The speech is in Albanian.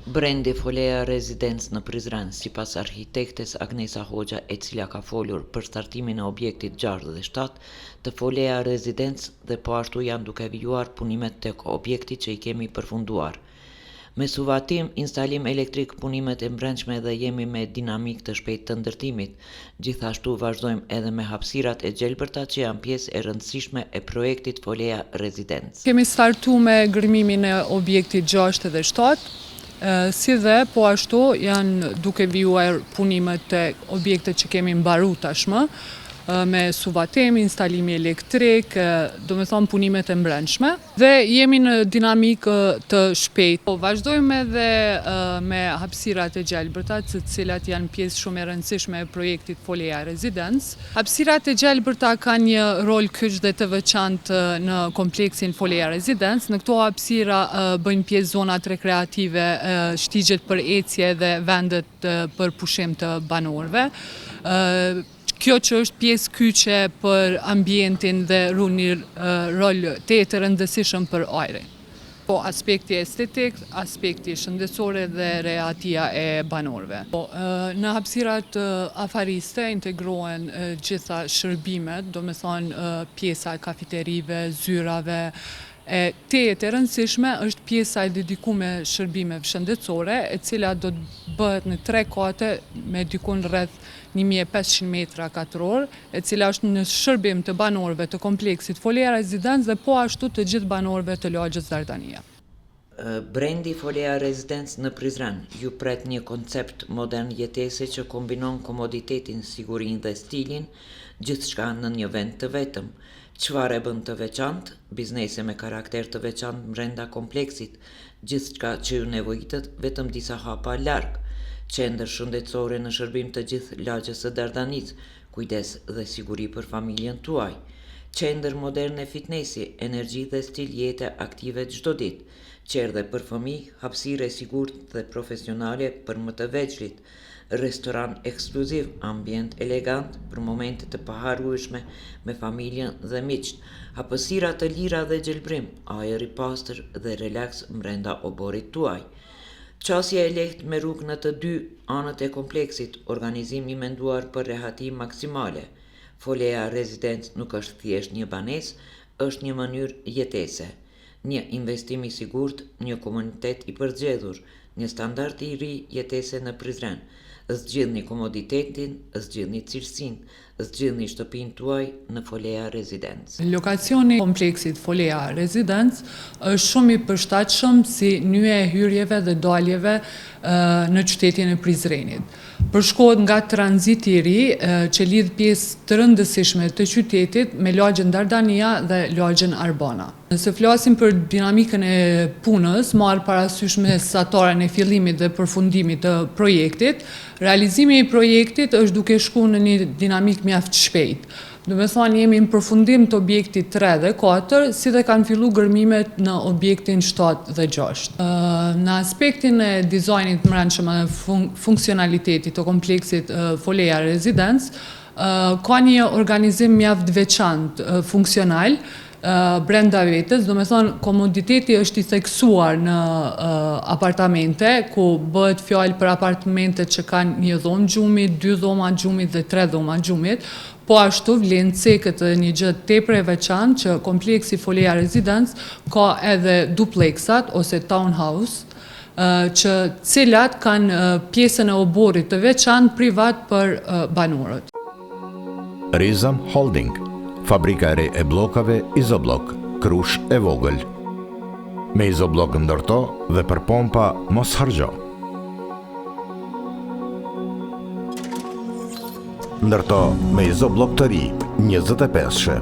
Brendi Folea Residence në Prizren, sipas arkitektes Agnesa Hoxha, e cila ka folur për startimin e objektit 6 dhe 7 të Folea Residence dhe po ashtu janë duke vijuar punimet tek objekti që i kemi përfunduar. Me suvatim, instalim elektrik, punimet e brendshme dhe jemi me dinamik të shpejtë të ndërtimit. Gjithashtu vazhdojmë edhe me hapësirat e gjelbërta që janë pjesë e rëndësishme e projektit Folea Residence. Kemi startu me gërmimin e objektit 6 dhe 7, si dhe po ashtu janë duke vijuar punimet e objektet që kemi mbaru tashmë, me suvatim, instalimi elektrik, do me thonë punimet e mbrendshme, dhe jemi në dinamikë të shpejt. Vazhdojmë edhe me hapësirat e gjelbërta, të cilat janë pjesë shumë e rëndësishme e projektit Folea Residence. Hapësirat e gjelbërta kanë një rol kyç dhe të veçantë në kompleksin Folea Residence. Në këto hapësira bëjnë pjesë zonat rekreative, shtigjet për ecje dhe vendet për pushim të banorëve. Kjo që është pjesë kyçe për ambientin dhe ruan një rol të rëndësishëm për ajrin. Po aspekti estetik, aspekti shëndetësore dhe rehatia e banorëve. Në hapësirat afariste integrohen gjitha shërbimet, do me thonë pjesa e kafeterive, zyrave. Të rëndësishme është pjesa e dedikuar shërbimeve shëndetësore, e cila do të bëhet në 3 kate me dikun rreth 1500 metra katror, e cila është në shërbim të banorëve të kompleksit Folea Residence dhe po ashtu të gjithë banorëve të lagjës Dardania. Brendi Folea Residence në Prizren ju pret një koncept modern jetese që kombinon komoditetin, sigurinë dhe stilin, gjithçka në një vend të vetëm. Çfarë e bën të veçantë? Biznese me karakter të veçantë brenda kompleksit, gjithçka që ju nevojitet, vetëm disa hapa larg. Qendër shëndetësore në shërbim të gjithë lagjës së Dardanisë, kujdes dhe siguri për familjen tuaj. Qendër moderne fitnesi, energji dhe stil jete aktive çdo ditë. Qerdhe për fëmijë, hapësire sigurt dhe profesionale për më të vegjëlit. Restoran ekskluziv, ambient elegant për momente të paharrueshme me familjen dhe miqt. Hapësira të lira dhe gjelbrim, ajër i pastër dhe relaks brenda oborit tuaj. Qasja e lehtë me rrugë në të 2 anët e kompleksit, organizim i menduar për rehati maksimale. Folea Residence nuk është thjesht një banesë, është një mënyrë jetese, një investim i sigurt, një komunitet i përzgjedhur, një standard i ri jetese në Prizren. Zgjidhni komoditetin, zgjidhni cilësinë, zgjidhni shtëpinë tuaj në Folea Residence. Lokacioni i kompleksit Folea Residence është shumë i përshtatshëm si nyje e hyrjeve dhe daljeve në qytetin e Prizrenit. Përshkohet nga tranziti i ri që lidh pjesë të rëndësishme të qytetit me lagjën Dardania dhe lagjën Arbana. Nëse flasim për dinamikën e punës, marrë parasysh mesataren e fillimit dhe përfundimit të projektit, realizimi i projektit është duke shku në një dinamik mjaft shpejt. Do me thonë jemi në përfundim të objektit 3 dhe 4, si dhe kanë fillu gërmimet në objektin 7 dhe 6. Në aspektin e dizajnit mbrendshëm dhe funksionalitetit të kompleksit Folea Residence, ka një organizim mjaft veçantë funksional, brenda vetes, do me thonë komoditeti është i theksuar në apartamente, ku bëhet fjalë për apartamente që kanë një dhomë gjumit, 2 dhoma gjumit dhe 3 dhoma gjumit, po ashtu vlenë cekët dhe një gjë tepër e veçantë që kompleksi Folea Residence ka edhe duplexat ose townhouse, që cilat kanë pjesën e oborit të veçantë privat për banorët. Rizam Holding, fabrika e re e bllokave Izoblok, Krush e vogël. Me Izoblok ndërto dhe për pompa mos harxho. Ndërto me Izoblok të ri, 25-shë.